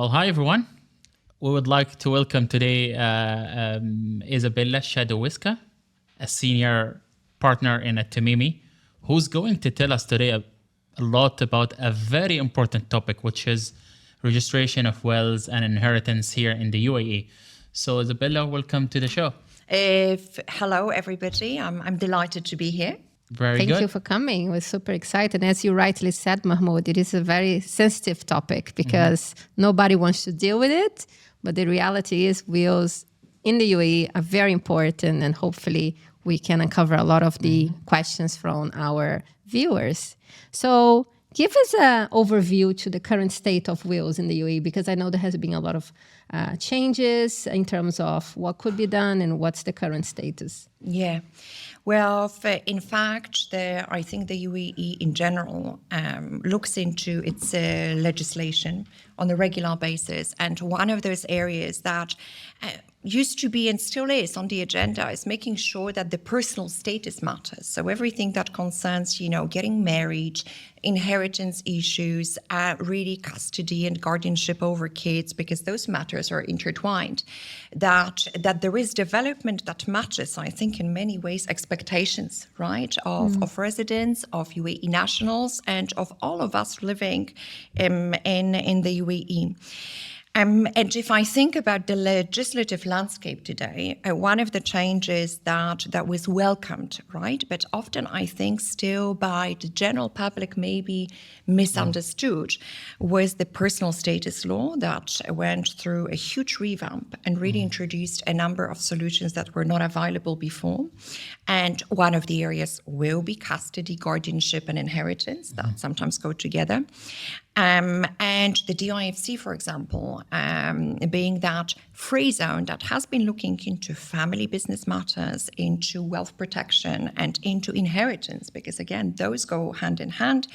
Well, hi everyone. We would like to welcome today Izabella Szadkowska, a senior partner in Tamimi, who's going to tell us today a lot about a very important topic, which is registration of wills and inheritance here in the UAE. So Isabella, welcome to the show. Hello, everybody. I'm delighted to be here. Very Thank good. you for coming. We're super excited. As you rightly said, Mahmoud, it is a very sensitive topic because nobody wants to deal with it. But the reality is wills in the UAE are very important, and hopefully we can uncover a lot of the questions from our viewers. So give us an overview to the current state of wills in the UAE, because I know there has been a lot of changes in terms of what could be done and what's the current status. Yeah. Well, in fact, I think the UAE in general looks into its legislation on a regular basis. And one of those areas that used to be and still is on the agenda is making sure that the personal status matters. So everything that concerns, getting married, inheritance issues, really custody and guardianship over kids, because those matters are intertwined. That there is development that matches, I think, in many ways, expectations, right, of residents, of UAE nationals, and of all of us living in the UAE. And if I think about the legislative landscape today, one of the changes that was welcomed, right, but often I think still by the general public maybe misunderstood, was the personal status law that went through a huge revamp and really introduced a number of solutions that were not available before. And one of the areas will be custody, guardianship, and inheritance that sometimes go together. And the DIFC, for example, being that free zone that has been looking into family business matters, into wealth protection, and into inheritance, because again, those go hand in hand.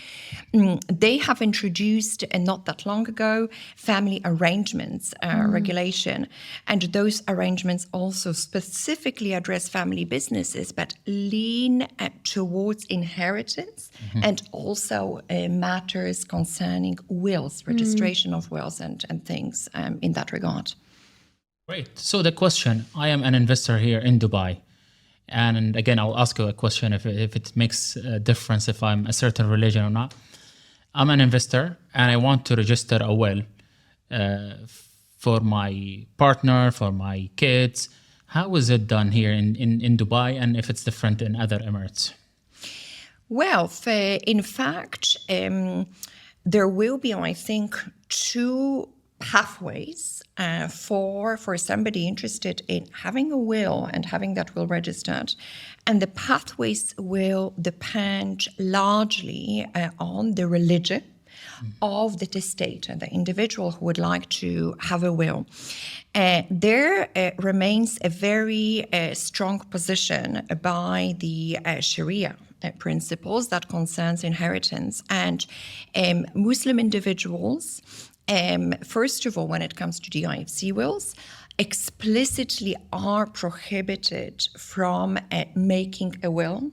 They have introduced, not that long ago, family arrangements regulation. And those arrangements also specifically address family businesses, but lean towards inheritance and also matters concerning wills, registration of wills and things in that regard. Great. So the question, I am an investor here in Dubai. And again, I'll ask you a question if it makes a difference if I'm a certain religion or not. I'm an investor and I want to register a will for my partner, for my kids. How is it done here in Dubai, and if it's different in other Emirates? Well, in fact, there will be, I think, two pathways for somebody interested in having a will and having that will registered. And the pathways will depend largely on the religion of the testator, the individual who would like to have a will. There remains a very strong position by the Sharia principles that concerns inheritance. And Muslim individuals, first of all, when it comes to DIFC wills, explicitly are prohibited from making a will,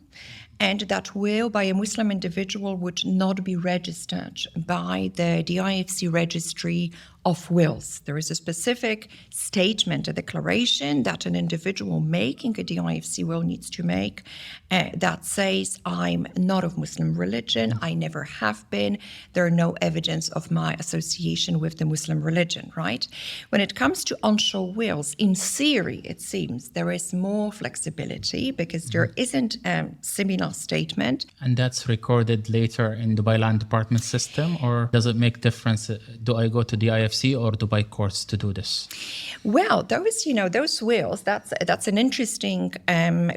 and that will by a Muslim individual would not be registered by the DIFC registry of wills. There is a specific statement, a declaration that an individual making a DIFC will needs to make that says, I'm not of Muslim religion, I never have been, there are no evidence of my association with the Muslim religion, right? When it comes to onshore wills, in theory, it seems there is more flexibility because there isn't a similar statement. And that's recorded later in Dubai Land Department system, or does it make difference? Do I go to DIFC or Dubai courts to do this? Well, those wills, that's an interesting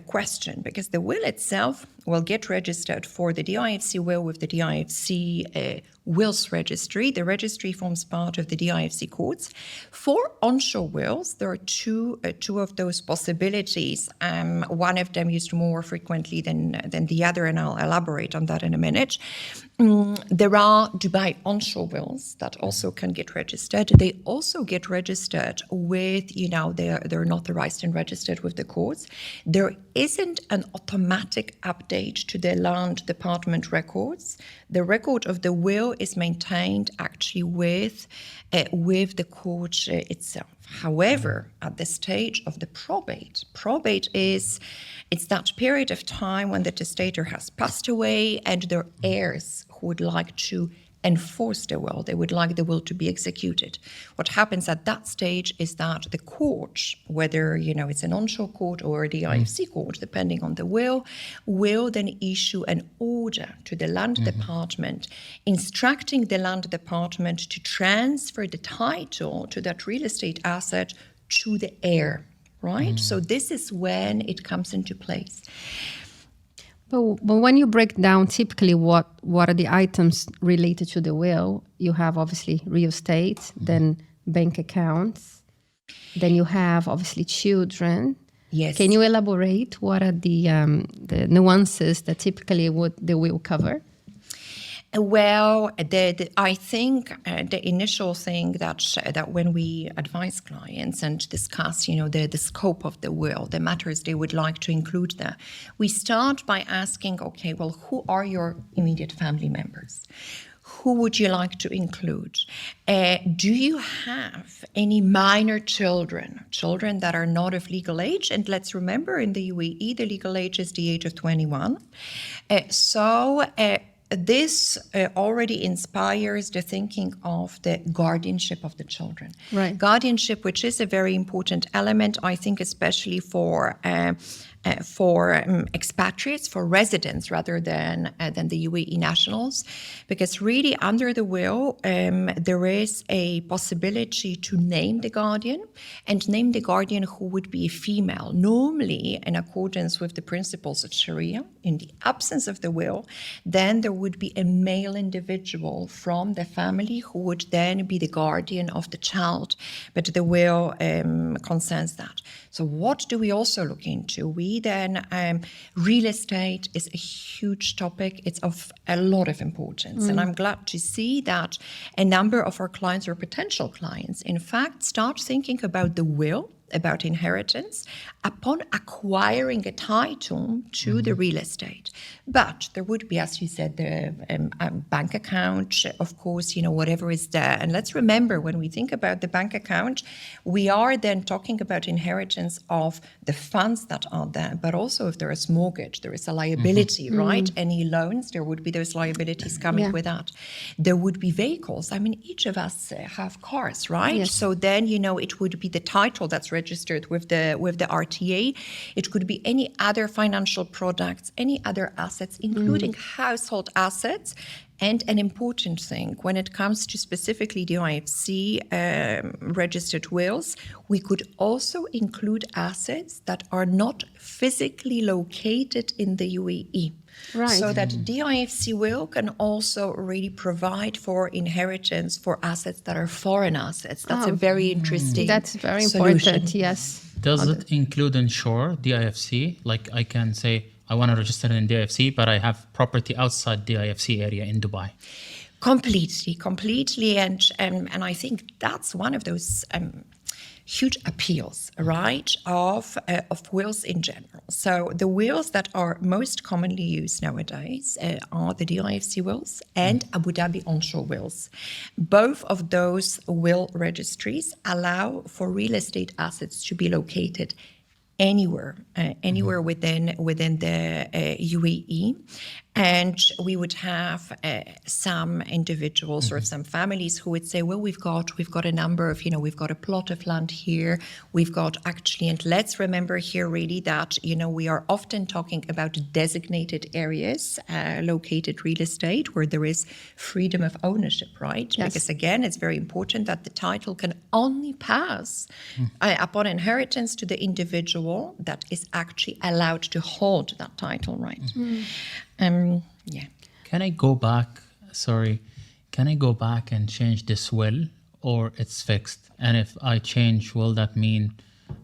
question, because the will itself will get registered for the DIFC will with the DIFC wills registry. The registry forms part of the DIFC courts. For onshore wills, there are two of those possibilities. One of them used more frequently than the other, and I'll elaborate on that in a minute. There are Dubai onshore wills that also can get registered. They also get registered with, they're notarized and registered with the courts. There isn't an automatic update estate to the land department records, the record of the will is maintained actually with the court itself. However, at the stage of the probate it's that period of time when the testator has passed away and their heirs who would like to enforce the will. They would like the will to be executed. What happens at that stage is that the court, whether it's an onshore court or a DIFC court, depending on the will then issue an order to the land department, instructing the land department to transfer the title to that real estate asset to the heir, right? So this is when it comes into place. But when you break down typically what are the items related to the will, you have obviously real estate, then bank accounts, then you have obviously children. Yes. Can you elaborate what are the nuances that typically the will cover? Well, I think the initial thing that when we advise clients and discuss, the scope of the will, the matters they would like to include there, we start by asking, okay, well, who are your immediate family members? Who would you like to include? Do you have any minor children that are not of legal age? And let's remember, in the UAE, the legal age is the age of 21. This already inspires the thinking of the guardianship of the children. Right. Guardianship, which is a very important element, I think, especially for expatriates, for residents rather than the UAE nationals, because really under the will there is a possibility to name the guardian and name the guardian who would be a female, normally in accordance with the principles of Sharia. In the absence of the will, then there would be a male individual from the family who would then be the guardian of the child, but the will concerns that. So what do we also look into? We then, real estate is a huge topic. It's of a lot of importance. And I'm glad to see that a number of our clients or potential clients, in fact, start thinking about the will, about inheritance, upon acquiring a title to the real estate. But there would be, as you said, the bank account, of course, whatever is there. And let's remember, when we think about the bank account, we are then talking about inheritance of the funds that are there, but also if there is mortgage, there is a liability, right? Any loans, there would be those liabilities coming with that. There would be vehicles. I mean, each of us have cars, right? Yes. So then, it would be the title that's registered with the RTA. It could be any other financial products, any other assets, including household assets. And an important thing, when it comes to specifically the DIFC registered wills, we could also include assets that are not physically located in the UAE. Right. So that DIFC will can also really provide for inheritance for assets that are foreign assets. That's a very interesting That's very solution. important, yes. Does it include Onshore, DIFC? Like I can say, I want to register in DIFC, but I have property outside DIFC area in Dubai. Completely. And I think that's one of those huge appeals, right, of wills in general. So the wills that are most commonly used nowadays are the DIFC wills and Abu Dhabi onshore wills. Both of those will registries allow for real estate assets to be located anywhere within the UAE. And we would have some individuals or some families who would say, well, we've got a number of, we've got a plot of land here. We've got actually, and let's remember here really that, we are often talking about designated areas, located real estate where there is freedom of ownership, right? Yes. Because again, it's very important that the title can only pass upon inheritance to the individual that is actually allowed to hold that title, right? Can I go back? Can I go back and change this will, or it's fixed? And if I change, will that mean,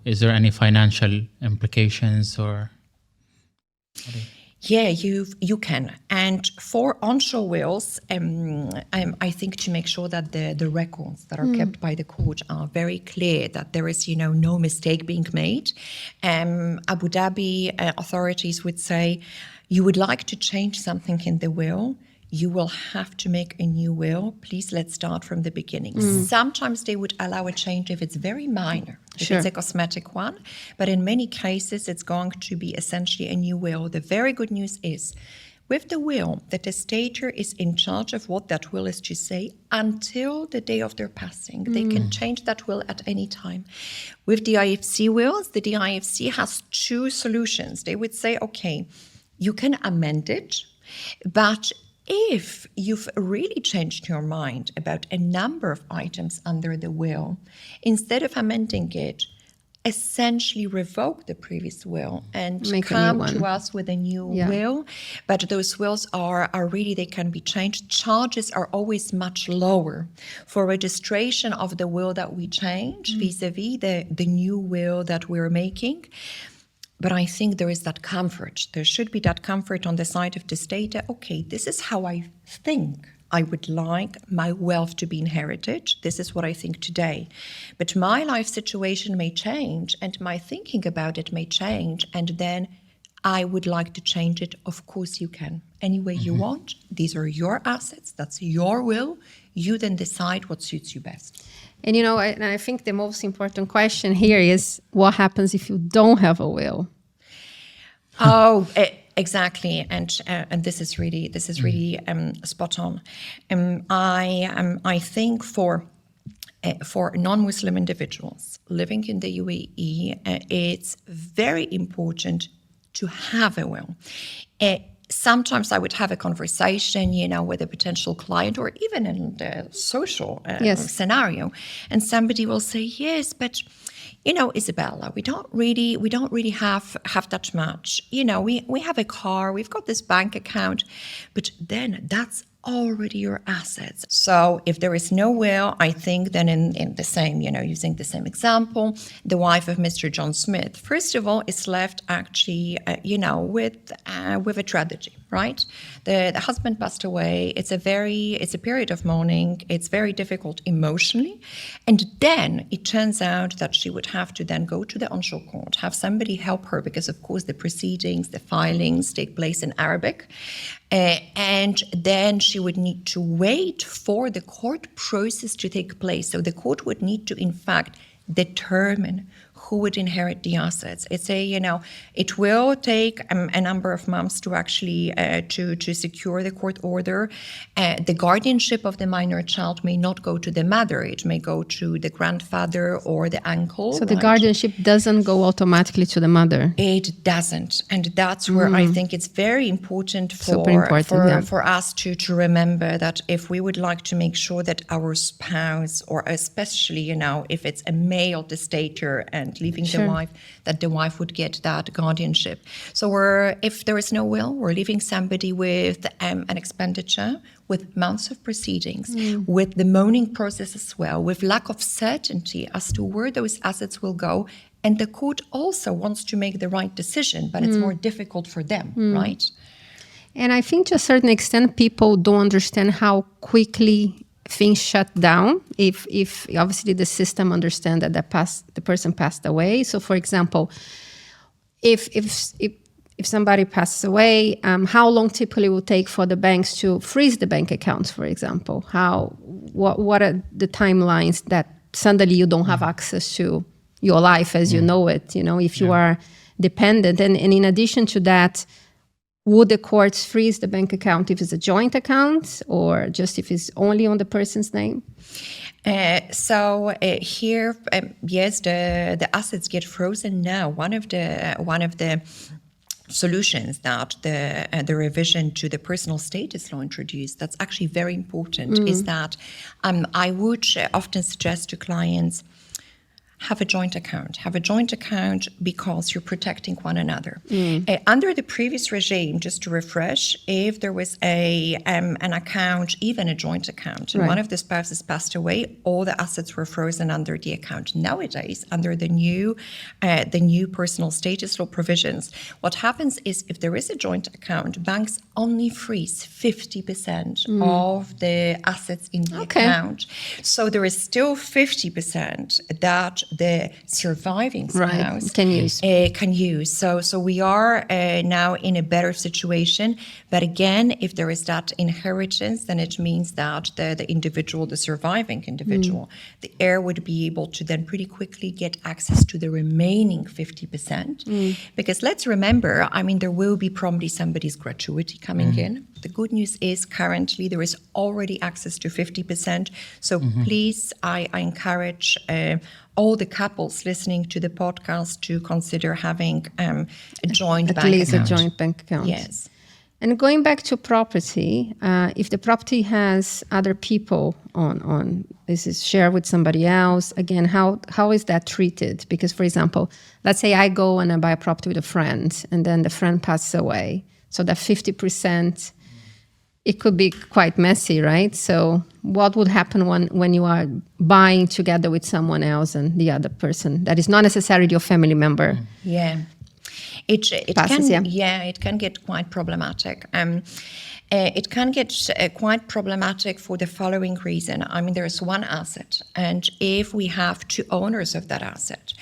is there any financial implications or? Yeah, you can. And for onshore wills, I think to make sure that the records that are kept by the court are very clear, that there is, no mistake being made. Abu Dhabi authorities would say, you would like to change something in the will, you will have to make a new will. Please, let's start from the beginning. Sometimes they would allow a change if it's very minor, if Sure. it's a cosmetic one. But in many cases, it's going to be essentially a new will. The very good news is, with the will, the testator is in charge of what that will is to say until the day of their passing. They can change that will at any time. With the DIFC wills, the DIFC has two solutions. They would say, okay, you can amend it, but if you've really changed your mind about a number of items under the will, instead of amending it, essentially revoke the previous will and Make a new come one. to us with a new Yeah. will. But those wills are really, they can be changed. Charges are always much lower for registration of the will that we change vis-a-vis the new will that we're making. But I think there is that comfort. There should be that comfort on the side of the state. Okay, this is how I think I would like my wealth to be inherited. This is what I think today. But my life situation may change and my thinking about it may change. And then I would like to change it. Of course you can. Any way you want. These are your assets. That's your will. You then decide what suits you best. And I think the most important question here is, what happens if you don't have a will? Oh, exactly, and this is really spot on. I think for non-Muslim individuals living in the UAE, it's very important to have a will. Sometimes I would have a conversation, with a potential client or even in the social Yes. scenario, and somebody will say, yes, but Isabella, we don't really have that much. We have a car, we've got this bank account, but then that's already your assets. So if there is no will, I think then in the same, using the same example, the wife of Mr. John Smith, first of all, is left actually, with a tragedy, right? The husband passed away. It's a period of mourning. It's very difficult emotionally. And then it turns out that she would have to then go to the onshore court, have somebody help her because, of course, the proceedings, the filings take place in Arabic. And then she would need to wait for the court process to take place. So the court would need to, in fact, determine who would inherit the assets. It will take a number of months to actually to secure the court order. The guardianship of the minor child may not go to the mother. It may go to the grandfather or the uncle. So the right? guardianship doesn't go automatically to the mother. It doesn't. And that's where I think it's very important Super important, for us to remember that if we would like to make sure that our spouse, or especially, if it's a male testator and leaving Sure. the wife, that the wife would get that guardianship. So if there is no will, we're leaving somebody with an expenditure, with months of proceedings, with the mourning process as well, with lack of certainty as to where those assets will go. And the court also wants to make the right decision, but it's more difficult for them, right? And I think to a certain extent, people don't understand how quickly things shut down if obviously the system understands that the person passed away. So, for example, if somebody passes away, how long typically will take for the banks to freeze the bank accounts, for example? What are the timelines that suddenly you don't have access to your life as you know it, if you are dependent? And in addition to that, would the courts freeze the bank account if it's a joint account or just if it's only on the person's name? Here, yes, the assets get frozen now. One of the solutions that the revision to the personal status law introduced, that's actually very important, is that I would often suggest to clients, have a joint account. Have a joint account because you're protecting one another. Under the previous regime, just to refresh, if there was an account, even a joint account, and one of the spouses passed away, all the assets were frozen under the account. Nowadays, under the new personal status law provisions, what happens is if there is a joint account, banks only freeze 50% of the assets in the account. So there is still 50% that the surviving spouse can use. So we are now in a better situation. But again, if there is that inheritance, then it means that the individual, the surviving individual, the heir would be able to then pretty quickly get access to the remaining 50%. Because let's remember, I mean, there will be probably somebody's gratuity coming in. The good news is currently there is already access to 50%. So please, I encourage all the couples listening to the podcast to consider having a joint bank account. At least a joint bank account. Yes. And going back to property, if the property has other people on this is shared with somebody else, again, how is that treated? Because, for example, let's say I go and I buy a property with a friend, and then the friend passes away. So that 50%, it could be quite messy, right? So what would happen when you are buying together with someone else and the other person that is not necessarily your family member? Yeah. It can get quite problematic. It can get quite problematic for the following reason. I mean, there is one asset, and if we have two owners of that asset,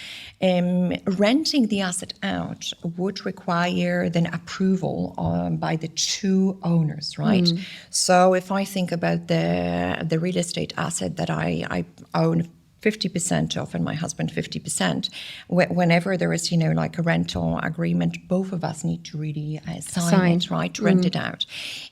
renting the asset out would require then approval by the two owners, right? So if I think about the real estate asset that I own 50% of and my husband 50%, whenever there is, like a rental agreement, both of us need to really sign it, right, to rent it out.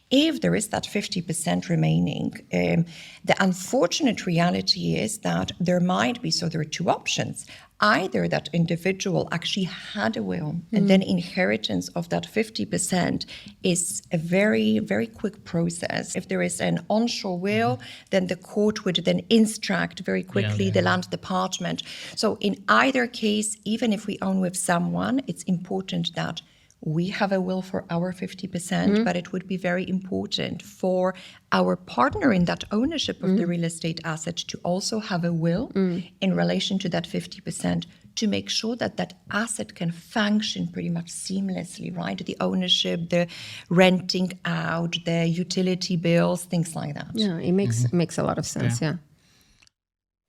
If there is that 50% remaining, the unfortunate reality is that there might be, so there are two options. Either that individual actually had a will and then inheritance of that 50% is a very, very quick process. If there is an onshore will, then the court would then instruct very quickly the land department. So in either case, even if we own with someone, it's important that we have a will for our 50%, but it would be very important for our partner in that ownership of the real estate asset to also have a will in relation to that 50% to make sure that that asset can function pretty much seamlessly, right? The ownership, the renting out, the utility bills, things like that. Yeah, it makes a lot of sense, yeah.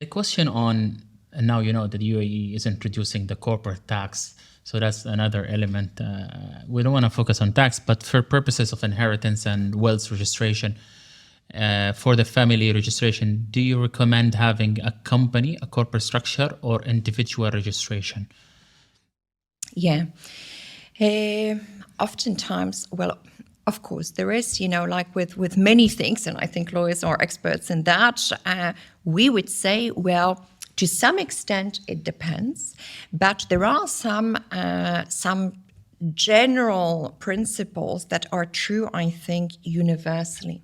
The question on, and now that the UAE is introducing the corporate tax. So that's another element. We don't want to focus on tax, but for purposes of inheritance and wills registration, for the family registration, do you recommend having a company, a corporate structure, or individual registration? Yeah. Oftentimes, well, of course, there is, like with many things, and I think lawyers are experts in that, we would say, well, to some extent, it depends, but there are some general principles that are true, I think, universally.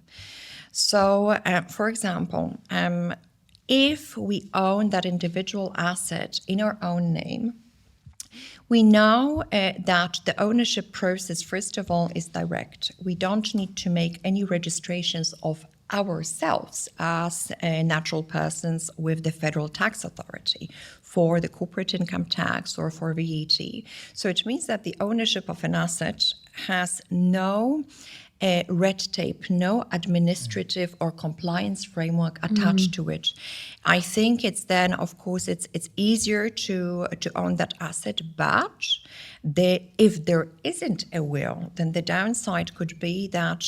So, for example, if we own that individual asset in our own name, we know that the ownership process, first of all, is direct. We don't need to make any registrations of ourselves as natural persons with the Federal Tax Authority for the corporate income tax or for VAT. So it means that the ownership of an asset has no red tape, no administrative or compliance framework attached to it. I think it's then, of course, it's easier to own that asset, but if there isn't a will, then the downside could be that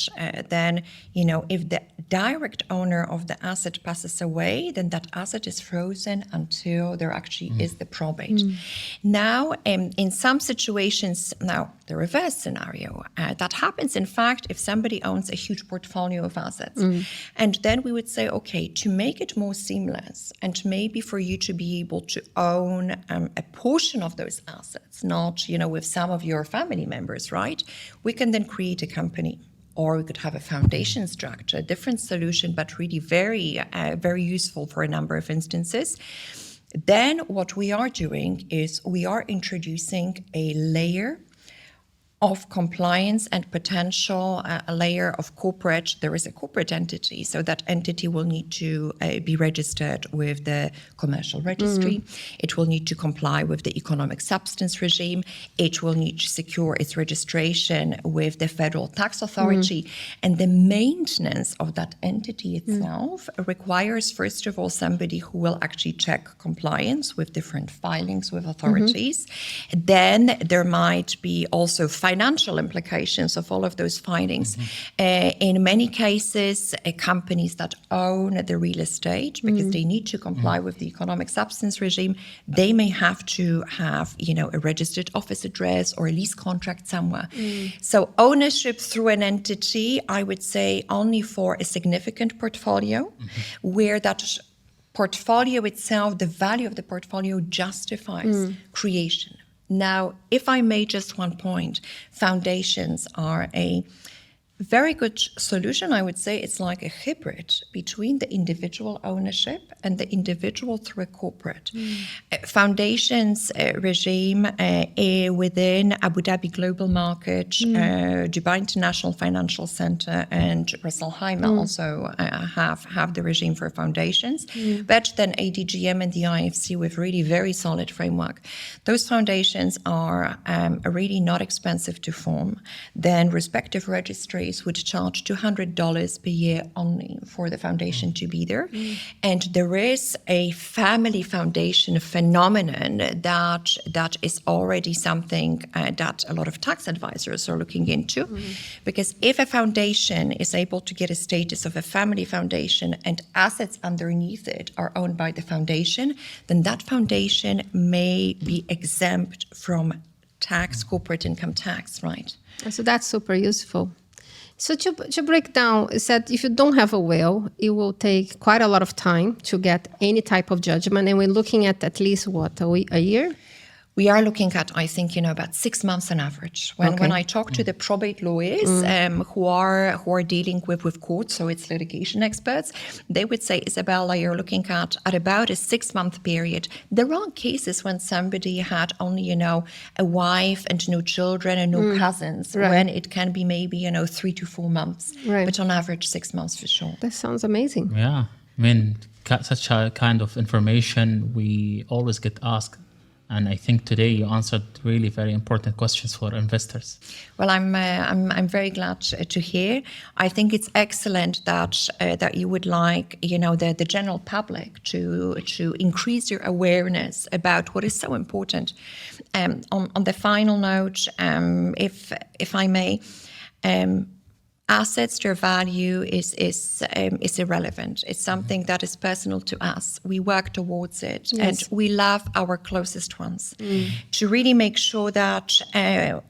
then, if the direct owner of the asset passes away, then that asset is frozen until there actually is the probate. Now, in some situations, now the reverse scenario, that happens, in fact, if somebody owns a huge portfolio of assets. And then we would say, okay, to make it more seamless and maybe for you to be able to own a portion of those assets, not, with some of your family members, right? We can then create a company, or we could have a foundation structure, a different solution, but really very, very useful for a number of instances. Then what we are doing is we are introducing a layer of compliance and potential a layer of corporate. There is a corporate entity, so that entity will need to be registered with the commercial registry. It will need to comply with the economic substance regime. It will need to secure its registration with the federal tax authority. And the maintenance of that entity itself requires, first of all, somebody who will actually check compliance with different filings with authorities. Then there might be also financial implications of all of those findings. In many cases, companies that own the real estate, because they need to comply with the economic substance regime, they may have to have, a registered office address or a lease contract somewhere. So ownership through an entity, I would say only for a significant portfolio, where that portfolio itself, the value of the portfolio justifies creation. Now, if I may just one point, foundations are a very good solution. I would say it's like a hybrid between the individual ownership and the individual through a corporate. Foundations regime within Abu Dhabi Global Market, Dubai International Financial Center, and Ras Al Khaimah also have the regime for foundations. But then ADGM and the IFC with really very solid framework. Those foundations are really not expensive to form. Then respective registries would charge $200 per year only for the foundation to be there. And there is a family foundation phenomenon that is already something that a lot of tax advisors are looking into. Because if a foundation is able to get a status of a family foundation and assets underneath it are owned by the foundation, then that foundation may be exempt from tax, corporate income tax, right? So that's super useful. So to break down, is that if you don't have a will, it will take quite a lot of time to get any type of judgment. And we're looking at least, a year? We are looking at, I think, about 6 months on average. When I talk to the probate lawyers who are dealing with courts, so it's litigation experts, they would say, Isabella, you're looking at about a 6-month period. There are cases when somebody had only, a wife and no children and no cousins, when it can be maybe, 3 to 4 months. Right. But on average, 6 months for sure. That sounds amazing. Yeah. I mean, such a kind of information we always get asked. And I think today you answered really very important questions for investors. Well, I'm very glad to hear. I think it's excellent that you would like the general public to increase your awareness about what is so important. On the final note, if I may. Assets, their value is irrelevant. It's something that is personal to us. We work towards it, and we love our closest ones. To really make sure that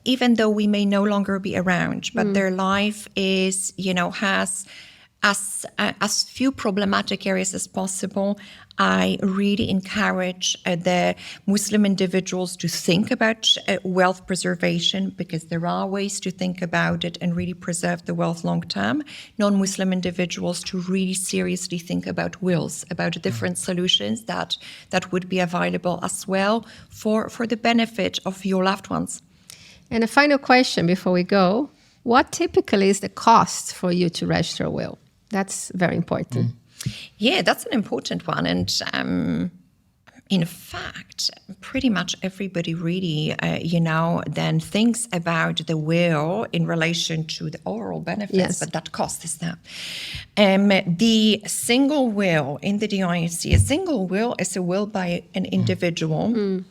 even though we may no longer be around, but their life is, has as few problematic areas as possible, I really encourage the Muslim individuals to think about wealth preservation, because there are ways to think about it and really preserve the wealth long term. Non-Muslim individuals to really seriously think about wills, about different solutions that would be available as well for the benefit of your loved ones. And a final question before we go. What typically is the cost for you to register a will? That's very important. Yeah, that's an important one. And in fact, pretty much everybody really, then thinks about the will in relation to the overall benefits, but that cost is there. The single will in the DIFC, a single will is a will by an individual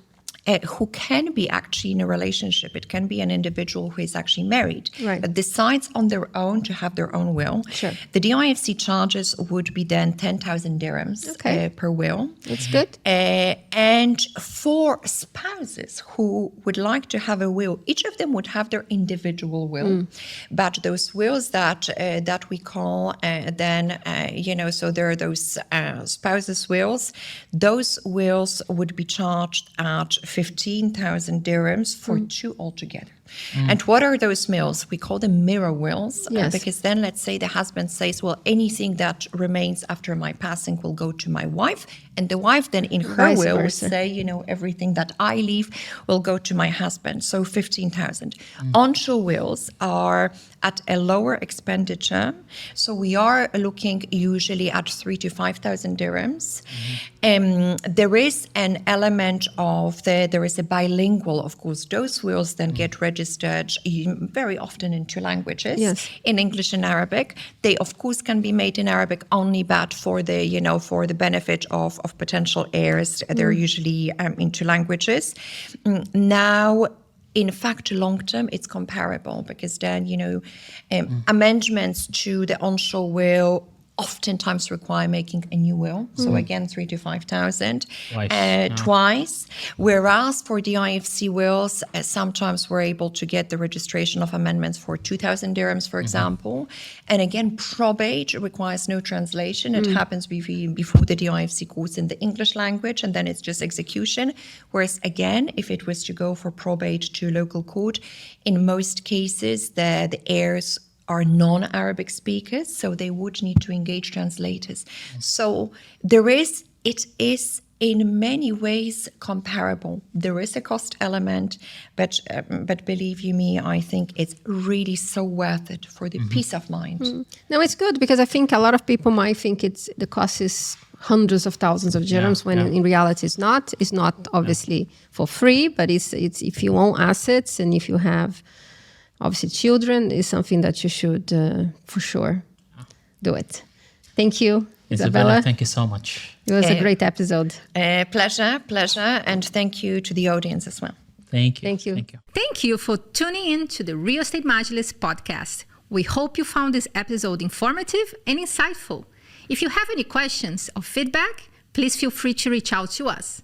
who can be actually in a relationship. It can be an individual who is actually married, but decides on their own to have their own will. Sure. The DIFC charges would be then 10,000 dirhams per will. That's good. And for spouses who would like to have a will, each of them would have their individual will. But those wills that we call so there are those spouses' wills. Those wills would be charged at 15,000 dirhams for two altogether. And what are those wills? We call them mirror wills, Yes. because then let's say the husband says, well, anything that remains after my passing will go to my wife. And the wife then in her Vice will would versa. say, everything that I leave will go to my husband. So 15,000. Onshore wills are at a lower expenditure. So we are looking usually at 3,000 to 5,000 dirhams. There is an element of there is a bilingual, of course, those wills then get registered very often in two languages, Yes. in English and Arabic. They, of course, can be made in Arabic only, but for the benefit of potential heirs, they're usually in two languages. Now, in fact, long term, it's comparable because then, amendments to the onshore will oftentimes require making a new will. So again, 3,000 to 5,000 twice. Whereas for the DIFC wills, sometimes we're able to get the registration of amendments for 2,000 dirhams, for example. And again, probate requires no translation. It happens before the DIFC courts in the English language, and then it's just execution. Whereas again, if it was to go for probate to local court, in most cases, the heirs are non-Arabic speakers, so they would need to engage translators. So it is in many ways comparable. There is a cost element, but believe you me, I think it's really so worth it for the peace of mind. No, it's good because I think a lot of people might think the cost is hundreds of thousands of dirhams when in reality it's not. It's not obviously for free, but it's if you own assets and if you have obviously children, is something that you should for sure do it. Thank you, Isabella. Thank you so much. It was a great episode. Pleasure. And thank you to the audience as well. Thank you. Thank you. Thank you for tuning in to the Real Estate Majlis podcast. We hope you found this episode informative and insightful. If you have any questions or feedback, please feel free to reach out to us.